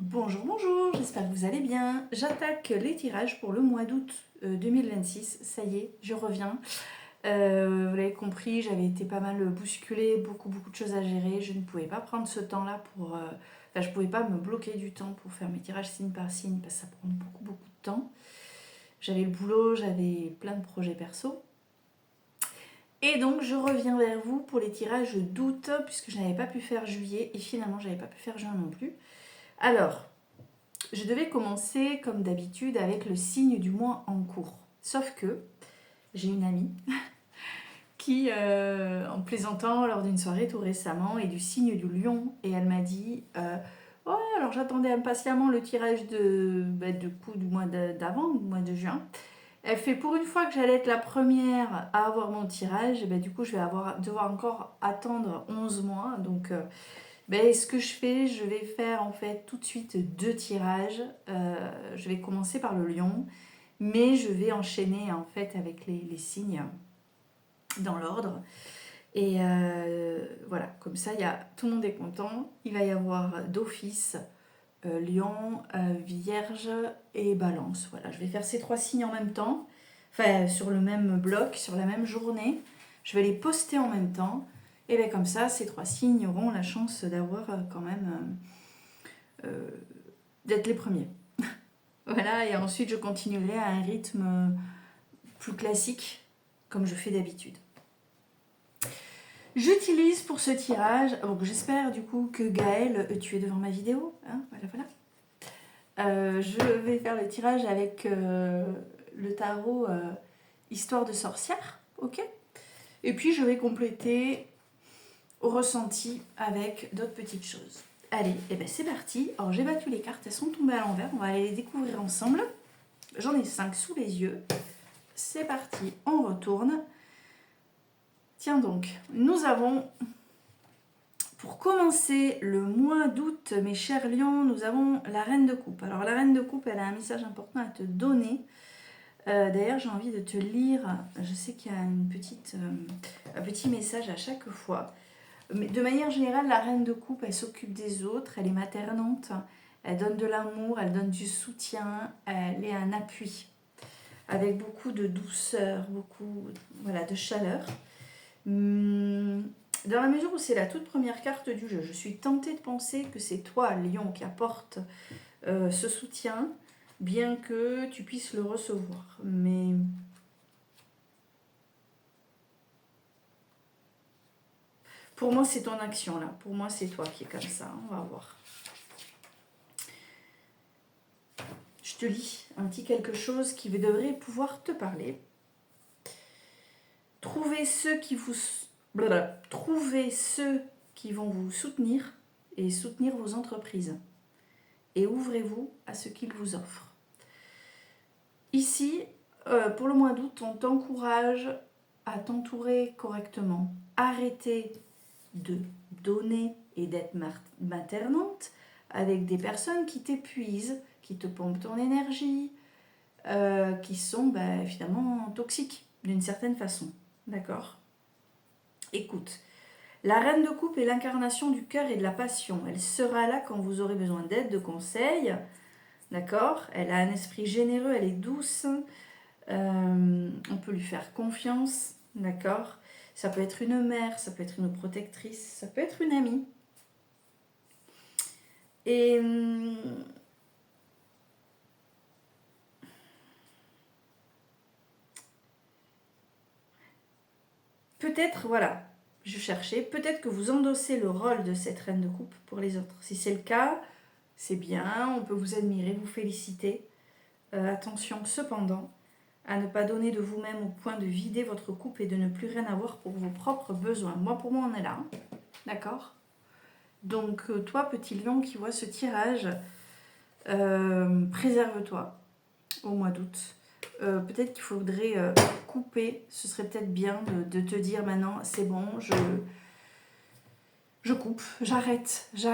Bonjour, bonjour, j'espère que vous allez bien. J'attaque les tirages pour le mois d'août 2026. Ça y est, je reviens. Vous l'avez compris, j'avais été pas mal bousculée, beaucoup de choses à gérer. Je ne pouvais pas prendre ce temps-là pour... Enfin, je ne pouvais pas me bloquer du temps pour faire mes tirages signe par signe parce que ça prend beaucoup de temps. J'avais le boulot, j'avais plein de projets perso. Et donc je reviens vers vous pour les tirages d'août puisque je n'avais pas pu faire juillet et finalement je n'avais pas pu faire juin non plus. Alors, je devais commencer comme d'habitude avec le signe du mois en cours. Sauf que j'ai une amie qui, en plaisantant lors d'une soirée tout récemment, est du signe du lion et elle m'a dit ouais, alors j'attendais impatiemment le tirage du mois d'avant, du mois de juin. Elle fait pour une fois que j'allais être la première à avoir mon tirage, et du coup je vais devoir encore attendre 11 mois. Donc ce que je fais, je vais faire en fait tout de suite 2 tirages. Je vais commencer par le lion, mais je vais enchaîner en fait avec les signes dans l'ordre. Et voilà, comme ça, tout le monde est content. Il va y avoir d'office lion, vierge et balance. Voilà, je vais faire ces 3 signes en même temps, enfin sur le même bloc, sur la même journée. Je vais les poster en même temps. Et bien comme ça, ces 3 signes auront la chance d'avoir quand même d'être les premiers. Voilà, et ensuite je continuerai à un rythme plus classique, comme je fais d'habitude. J'utilise pour ce tirage, donc j'espère du coup que Gaël, tu es devant ma vidéo, hein, voilà. Je vais faire le tirage avec le tarot Histoire de sorcière, ok. Et puis je vais compléter au ressenti avec d'autres petites choses. Allez, et c'est parti. Alors j'ai battu les cartes, elles sont tombées à l'envers, on va aller les découvrir ensemble. J'en ai 5 sous les yeux. C'est parti, on retourne. Tiens donc, nous avons, pour commencer le mois d'août, mes chers lions, nous avons la Reine de Coupe. Alors la Reine de Coupe, elle a un message important à te donner. D'ailleurs, j'ai envie de te lire, je sais qu'il y a un petit message à chaque fois. Mais de manière générale, la Reine de Coupe, elle s'occupe des autres, elle est maternante, elle donne de l'amour, elle donne du soutien, elle est un appui. Avec beaucoup de douceur, beaucoup de chaleur. Dans la mesure où c'est la toute première carte du jeu, je suis tentée de penser que c'est toi, Lion, qui apporte ce soutien, bien que tu puisses le recevoir. Mais pour moi, c'est ton action là. Pour moi, c'est toi qui es comme ça. On va voir. Je te lis un petit quelque chose qui devrait pouvoir te parler. Trouvez ceux qui vont vous soutenir et soutenir vos entreprises. Et ouvrez-vous à ce qu'ils vous offrent. Ici, pour le mois d'août, on t'encourage à t'entourer correctement. Arrêtez de donner et d'être maternante avec des personnes qui t'épuisent, qui te pompent ton énergie, qui sont finalement toxiques d'une certaine façon. D'accord ? Écoute, la Reine de Coupe est l'incarnation du cœur et de la passion. Elle sera là quand vous aurez besoin d'aide, de conseils. D'accord ? Elle a un esprit généreux, elle est douce. On peut lui faire confiance. D'accord ? Ça peut être une mère, ça peut être une protectrice, ça peut être une amie. Et peut-être, voilà, je cherchais, peut-être que vous endossez le rôle de cette Reine de Coupe pour les autres. Si c'est le cas, c'est bien, on peut vous admirer, vous féliciter. Attention cependant à ne pas donner de vous-même au point de vider votre coupe et de ne plus rien avoir pour vos propres besoins. Pour moi, on est là. Hein. D'accord ? Donc, toi, petit lion qui vois ce tirage, préserve-toi au mois d'août. Peut-être qu'il faudrait couper. Ce serait peut-être bien de te dire maintenant, c'est bon, je coupe, j'arrête. Je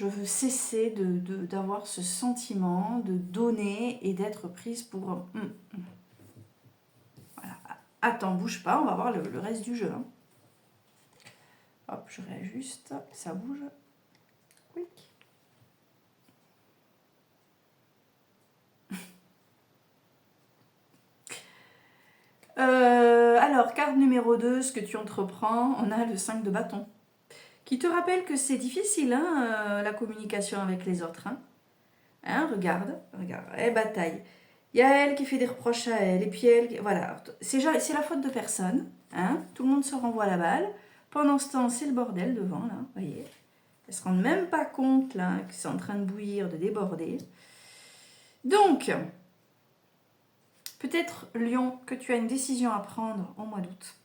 veux cesser d'avoir ce sentiment de donner et d'être prise pour... Voilà. Attends, bouge pas, on va voir le reste du jeu. Hein. Hop, je réajuste, ça bouge. Oui. Alors, carte numéro 2, ce que tu entreprends, on a le 5 de bâton. Qui te rappelle que c'est difficile, hein, la communication avec les autres. Hein, regarde, elle bataille. Il y a elle qui fait des reproches à elle, et puis elle, voilà. C'est la faute de personne, hein, tout le monde se renvoie la balle. Pendant ce temps, c'est le bordel devant, là, vous voyez. Elle se rend même pas compte, là, que c'est en train de bouillir, de déborder. Donc, peut-être, Lion, que tu as une décision à prendre au mois d'août,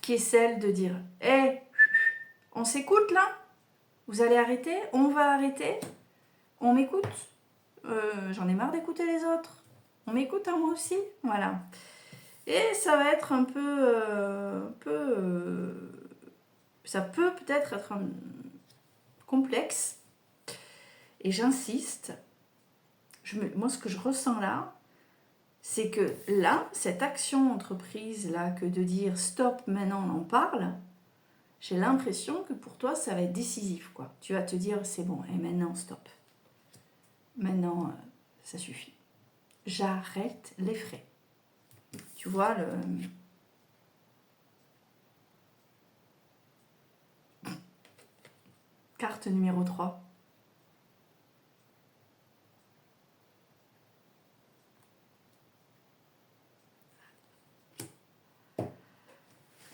qui est celle de dire, hé, on s'écoute, là? Vous allez arrêter? On va arrêter? On m'écoute? J'en ai marre d'écouter les autres. On m'écoute, hein, moi aussi? Voilà. Et ça va être un peu, ça peut peut-être être complexe. Et j'insiste. Moi, ce que je ressens là, c'est que là, cette action entreprise là, que de dire stop, maintenant on en parle, j'ai l'impression que pour toi, ça va être décisif, quoi. Tu vas te dire, c'est bon, et maintenant stop. Maintenant, ça suffit. J'arrête les frais. Tu vois, carte numéro 3.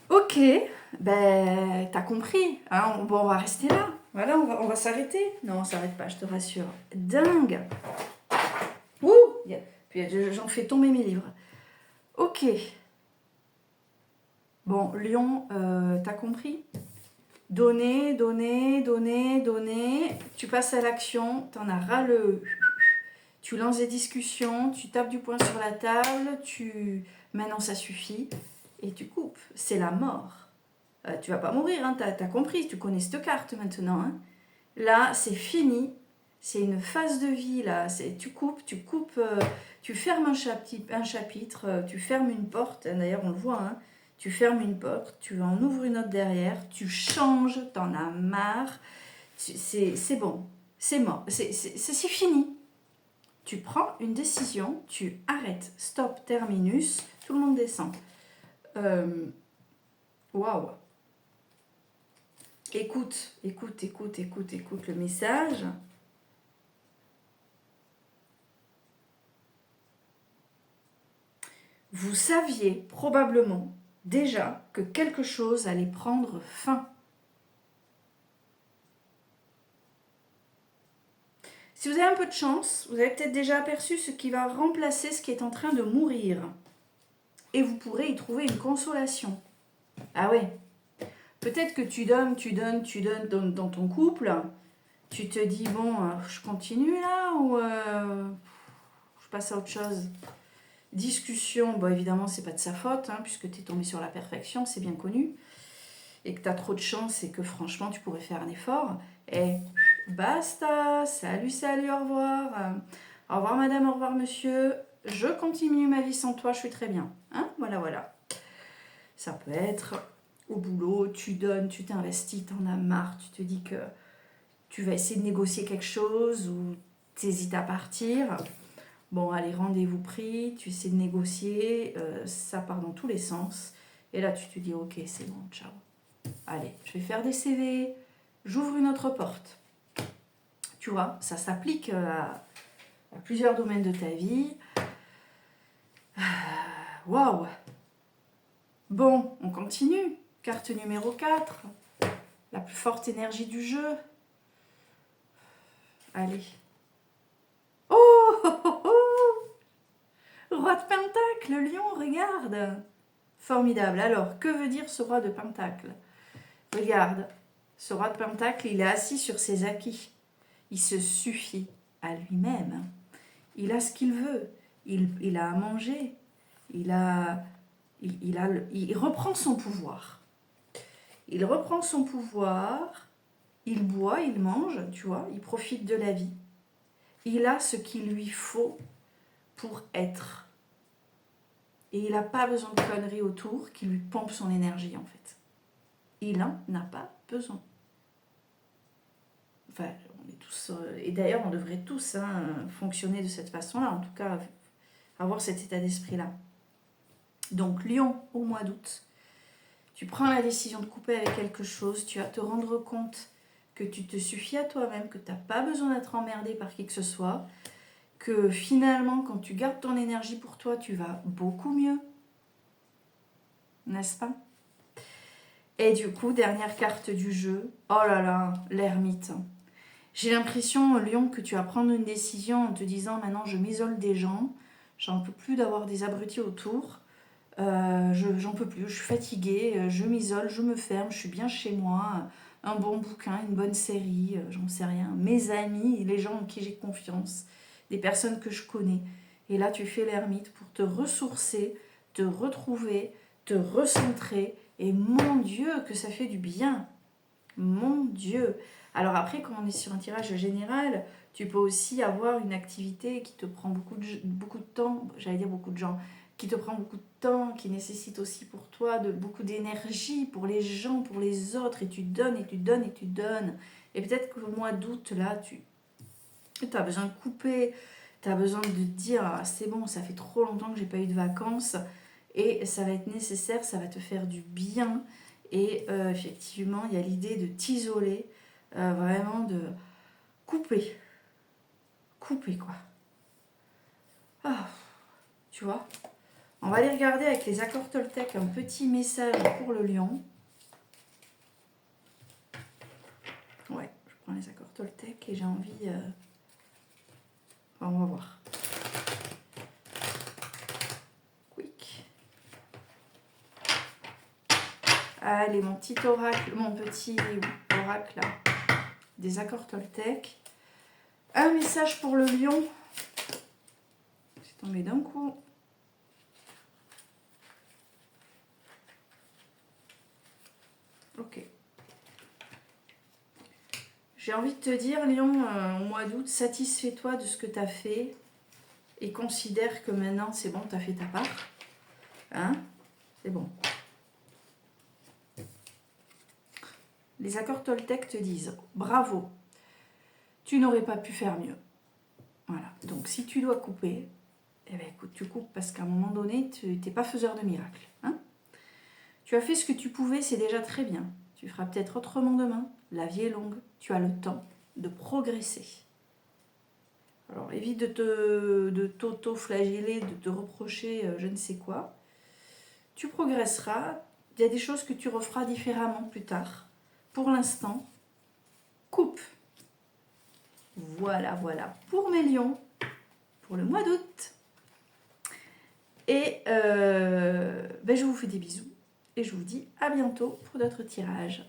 Ok, ben t'as compris. Hein, bon, on va rester là. Voilà, on va s'arrêter. Non, on s'arrête pas, je te rassure. Dingue. Ouh, puis j'en fais tomber mes livres. Ok. Bon, Lion, t'as compris? Donner, donner, donner, donner. Tu passes à l'action, t'en as ras le... Tu lances des discussions, tu tapes du poing sur la table, maintenant ça suffit, et tu coupes. C'est la mort. Tu vas pas mourir, hein, t'as compris, tu connais cette carte maintenant. Hein. Là, c'est fini, c'est une phase de vie, là. Tu coupes, tu fermes un chapitre, tu fermes une porte, d'ailleurs on le voit, hein. Tu fermes une porte, tu en ouvres une autre derrière, tu changes, t'en as marre, c'est bon, c'est mort, c'est fini. Tu prends une décision, tu arrêtes, stop, terminus, tout le monde descend. Waouh. Écoute le message. Vous saviez probablement déjà que quelque chose allait prendre fin. Si vous avez un peu de chance, vous avez peut-être déjà aperçu ce qui va remplacer ce qui est en train de mourir. Et vous pourrez y trouver une consolation. Ah ouais. Peut-être que tu donnes dans ton couple. Tu te dis, bon, je continue là ou je passe à autre chose. Discussion, bon évidemment c'est pas de sa faute, hein, puisque tu es tombé sur la perfection, c'est bien connu. Et que tu as trop de chance et que franchement tu pourrais faire un effort. Et basta, salut, au revoir. Au revoir madame, au revoir monsieur. Je continue ma vie sans toi, je suis très bien. Hein, voilà. Ça peut être au boulot, tu donnes, tu t'investis, t'en as marre, tu te dis que tu vas essayer de négocier quelque chose ou t'hésites à partir. Bon, allez, rendez-vous pris, tu essaies de négocier, ça part dans tous les sens. Et là, tu te dis, ok, c'est bon, ciao. Allez, je vais faire des CV, j'ouvre une autre porte. Tu vois, ça s'applique à plusieurs domaines de ta vie. Waouh! Bon, on continue. Carte numéro 4. La plus forte énergie du jeu. Allez. Oh, oh, oh, oh. Roi de Pentacle, le lion, regarde. Formidable. Alors, que veut dire ce roi de Pentacle? Regarde, ce roi de Pentacle, il est assis sur ses acquis. Il se suffit à lui-même. Il a ce qu'il veut. Il a à manger. Il reprend son pouvoir. Il reprend son pouvoir. Il boit, il mange, tu vois. Il profite de la vie. Il a ce qu'il lui faut pour être. Et il n'a pas besoin de conneries autour qui lui pompent son énergie, en fait. Il n'en a pas besoin. Enfin, on est tous... et d'ailleurs, on devrait tous fonctionner de cette façon-là, en tout cas, avoir cet état d'esprit-là. Donc Lion, au mois d'août, tu prends la décision de couper avec quelque chose, tu vas te rendre compte que tu te suffis à toi-même, que tu n'as pas besoin d'être emmerdé par qui que ce soit, que finalement, quand tu gardes ton énergie pour toi, tu vas beaucoup mieux. N'est-ce pas? Et du coup, dernière carte du jeu, oh là là, l'ermite. J'ai l'impression, Lion, que tu vas prendre une décision en te disant maintenant je m'isole des gens, j'en peux plus d'avoir des abrutis autour, j'en peux plus, je suis fatiguée, je m'isole, je me ferme, je suis bien chez moi, un bon bouquin, une bonne série, j'en sais rien, mes amis, les gens en qui j'ai confiance, des personnes que je connais. Et là, tu fais l'ermite pour te ressourcer, te retrouver, te recentrer. Et mon Dieu, que ça fait du bien. Mon Dieu. Alors après, quand on est sur un tirage général, tu peux aussi avoir une activité qui te prend beaucoup de temps, j'allais dire beaucoup de gens, qui te prend beaucoup de temps, qui nécessite aussi pour toi beaucoup d'énergie pour les gens, pour les autres, et tu donnes, et tu donnes, et tu donnes. Et peut-être qu'au mois d'août, là, tu as besoin de couper, tu as besoin de te dire, ah, c'est bon, ça fait trop longtemps que j'ai pas eu de vacances, et ça va être nécessaire, ça va te faire du bien. Et effectivement, il y a l'idée de t'isoler, vraiment de couper. Couper, quoi. Ah, tu vois. On va aller regarder avec les accords Toltec un petit message pour le lion. Ouais, je prends les accords Toltec et j'ai envie... Enfin, on va voir. Quick. Allez, mon petit oracle, mon petit oracle là, des accords Toltec. Un message pour le lion. C'est tombé d'un coup. Ok. J'ai envie de te dire, Lion, au mois d'août, satisfais-toi de ce que tu as fait et considère que maintenant, c'est bon, tu as fait ta part. Hein? C'est bon. Les accords Toltec te disent, bravo, tu n'aurais pas pu faire mieux. Voilà. Donc, si tu dois couper, eh bien, écoute, tu coupes parce qu'à un moment donné, tu n'es pas faiseur de miracles. Hein? Tu as fait ce que tu pouvais, c'est déjà très bien. Tu feras peut-être autrement demain. La vie est longue. Tu as le temps de progresser. Alors, évite de t'auto-flageller, de te reprocher je ne sais quoi. Tu progresseras. Il y a des choses que tu referas différemment plus tard. Pour l'instant, coupe. Voilà, voilà. Pour mes lions, pour le mois d'août. Et je vous fais des bisous. Et je vous dis à bientôt pour d'autres tirages.